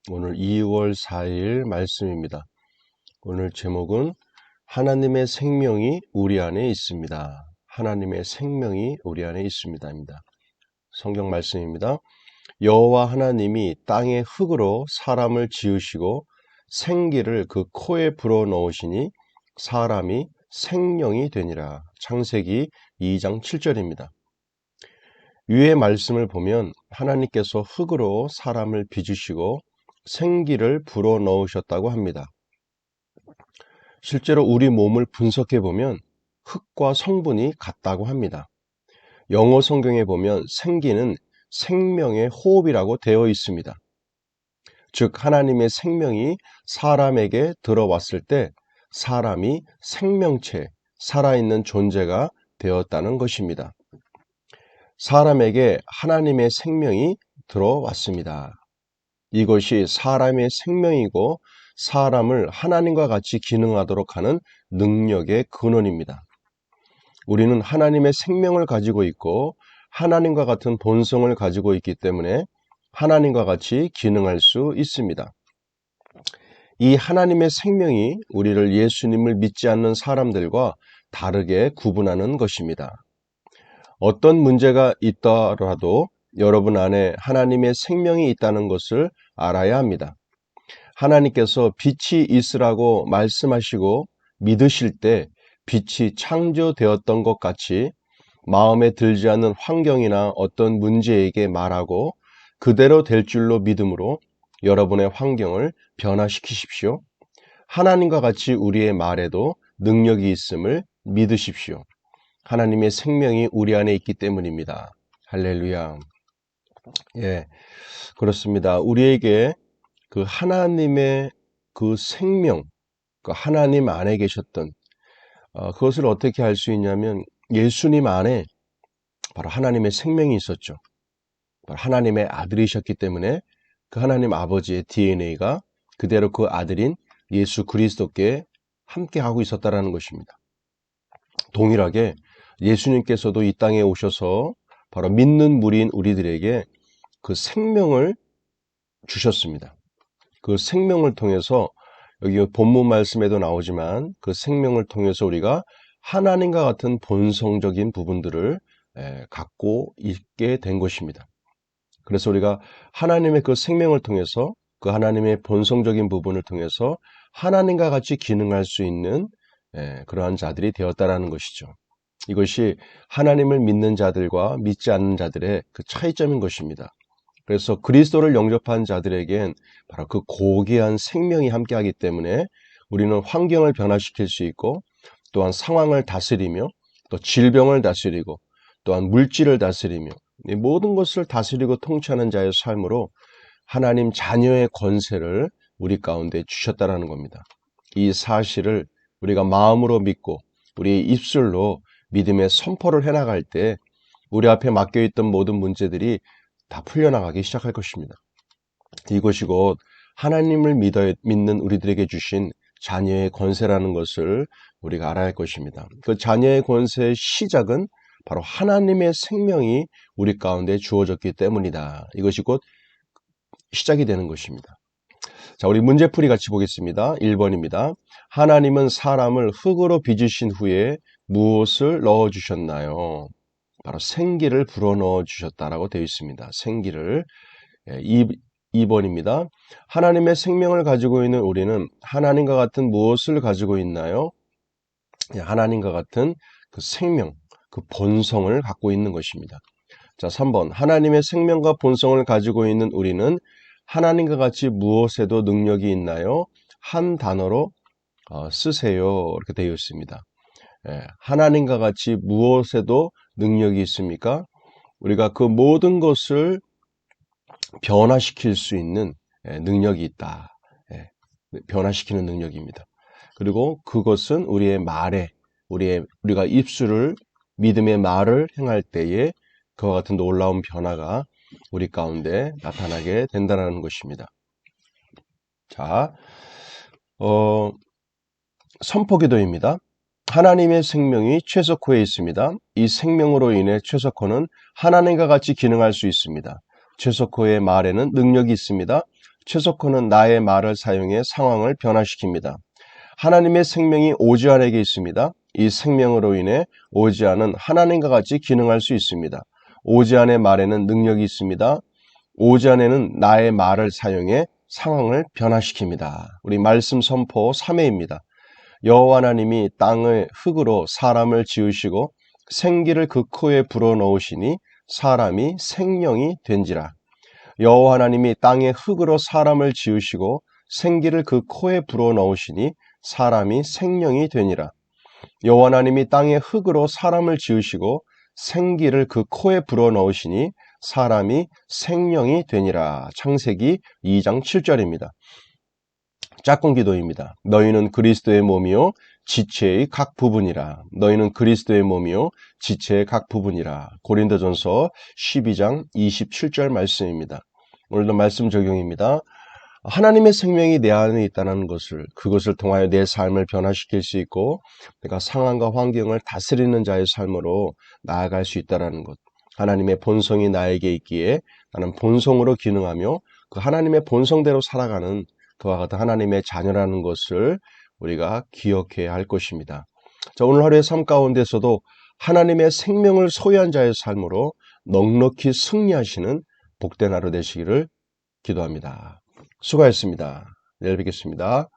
오늘 2월 4일 말씀입니다. 오늘 제목은 하나님의 생명이 우리 안에 있습니다. 하나님의 생명이 우리 안에 있습니다입니다. 성경 말씀입니다. 여호와 하나님이 땅의 흙으로 사람을 지으시고 생기를 그 코에 불어넣으시니 사람이 생명이 되니라. 창세기 2장 7절입니다. 위의 말씀을 보면 하나님께서 흙으로 사람을 빚으시고 생기를 불어넣으셨다고 합니다. 실제로 우리 몸을 분석해 보면 흙과 성분이 같다고 합니다. 영어 성경에 보면 생기는 생명의 호흡이라고 되어 있습니다. 즉 하나님의 생명이 사람에게 들어왔을 때 사람이 생명체, 살아있는 존재가 되었다는 것입니다. 사람에게 하나님의 생명이 들어왔습니다. 이것이 사람의 생명이고 사람을 하나님과 같이 기능하도록 하는 능력의 근원입니다. 우리는 하나님의 생명을 가지고 있고 하나님과 같은 본성을 가지고 있기 때문에 하나님과 같이 기능할 수 있습니다. 이 하나님의 생명이 우리를 예수님을 믿지 않는 사람들과 다르게 구분하는 것입니다. 어떤 문제가 있더라도 여러분 안에 하나님의 생명이 있다는 것을 알아야 합니다. 하나님께서 빛이 있으라고 말씀하시고 믿으실 때 빛이 창조되었던 것 같이 마음에 들지 않는 환경이나 어떤 문제에게 말하고 그대로 될 줄로 믿음으로 여러분의 환경을 변화시키십시오. 하나님과 같이 우리의 말에도 능력이 있음을 믿으십시오. 하나님의 생명이 우리 안에 있기 때문입니다. 할렐루야. 예, 그렇습니다. 우리에게 그 하나님의 그 생명, 그 하나님 안에 계셨던 그것을 어떻게 알 수 있냐면 예수님 안에 바로 하나님의 생명이 있었죠. 바로 하나님의 아들이셨기 때문에 그 하나님 아버지의 DNA가 그대로 그 아들인 예수 그리스도께 함께하고 있었다라는 것입니다. 동일하게 예수님께서도 이 땅에 오셔서 바로 믿는 무리인 우리들에게 그 생명을 주셨습니다. 그 생명을 통해서 여기 본문 말씀에도 나오지만 그 생명을 통해서 우리가 하나님과 같은 본성적인 부분들을 갖고 있게 된 것입니다. 그래서 우리가 하나님의 그 생명을 통해서 그 하나님의 본성적인 부분을 통해서 하나님과 같이 기능할 수 있는 그러한 자들이 되었다라는 것이죠. 이것이 하나님을 믿는 자들과 믿지 않는 자들의 그 차이점인 것입니다. 그래서 그리스도를 영접한 자들에겐 바로 그 고귀한 생명이 함께하기 때문에 우리는 환경을 변화시킬 수 있고 또한 상황을 다스리며 또 질병을 다스리고 또한 물질을 다스리며 이 모든 것을 다스리고 통치하는 자의 삶으로 하나님 자녀의 권세를 우리 가운데 주셨다라는 겁니다. 이 사실을 우리가 마음으로 믿고 우리의 입술로 믿음의 선포를 해나갈 때 우리 앞에 맡겨있던 모든 문제들이 다 풀려나가기 시작할 것입니다. 이것이 곧 하나님을 믿는 우리들에게 주신 자녀의 권세라는 것을 우리가 알아야 할 것입니다. 그 자녀의 권세의 시작은 바로 하나님의 생명이 우리 가운데 주어졌기 때문이다. 이것이 곧 시작이 되는 것입니다. 자, 우리 문제풀이 같이 보겠습니다. 1번입니다. 하나님은 사람을 흙으로 빚으신 후에 무엇을 넣어주셨나요? 바로 생기를 불어넣어 주셨다라고 되어 있습니다. 생기를. 2번입니다. 하나님의 생명을 가지고 있는 우리는 하나님과 같은 무엇을 가지고 있나요? 하나님과 같은 그 생명, 그 본성을 갖고 있는 것입니다. 자, 3번. 하나님의 생명과 본성을 가지고 있는 우리는 하나님과 같이 무엇에도 능력이 있나요? 한 단어로 쓰세요. 이렇게 되어 있습니다. 하나님과 같이 무엇에도 능력이 있습니까? 우리가 그 모든 것을 변화시킬 수 있는 능력이 있다. 변화시키는 능력입니다. 그리고 그것은 우리의 말에 우리가 입술을 믿음의 말을 행할 때에 그와 같은 놀라운 변화가 우리 가운데 나타나게 된다는 것입니다. 자, 선포기도입니다. 하나님의 생명이 최석호에 있습니다. 이 생명으로 인해 최석호는 하나님과 같이 기능할 수 있습니다. 최석호의 말에는 능력이 있습니다. 최석호는 나의 말을 사용해 상황을 변화시킵니다. 하나님의 생명이 오지안에게 있습니다. 이 생명으로 인해 오지안은 하나님과 같이 기능할 수 있습니다. 오지안의 말에는 능력이 있습니다. 오지안에는 나의 말을 사용해 상황을 변화시킵니다. 우리 말씀 선포 3회입니다. 여호와 하나님이 땅의 흙으로 사람을 지으시고 생기를 그 코에 불어넣으시니 사람이 생명이 된지라. 여호와 하나님이 땅의 흙으로 사람을 지으시고 생기를 그 코에 불어넣으시니 사람이 생명이 되니라. 여호와 하나님이 땅의 흙으로 사람을 지으시고 생기를 그 코에 불어넣으시니 사람이 생명이 되니라. 창세기 2장 7절입니다. 짝꿍 기도입니다. 너희는 그리스도의 몸이요 지체의 각 부분이라. 너희는 그리스도의 몸이요 지체의 각 부분이라. 고린도전서 12장 27절 말씀입니다. 오늘도 말씀 적용입니다. 하나님의 생명이 내 안에 있다는 것을, 그것을 통하여 내 삶을 변화시킬 수 있고 내가 상황과 환경을 다스리는 자의 삶으로 나아갈 수 있다는 것. 하나님의 본성이 나에게 있기에 나는 본성으로 기능하며 그 하나님의 본성대로 살아가는 그와 같은 하나님의 자녀라는 것을 우리가 기억해야 할 것입니다. 자, 오늘 하루의 삶 가운데서도 하나님의 생명을 소유한 자의 삶으로 넉넉히 승리하시는 복된 하루 되시기를 기도합니다. 수고하셨습니다. 내일 뵙겠습니다.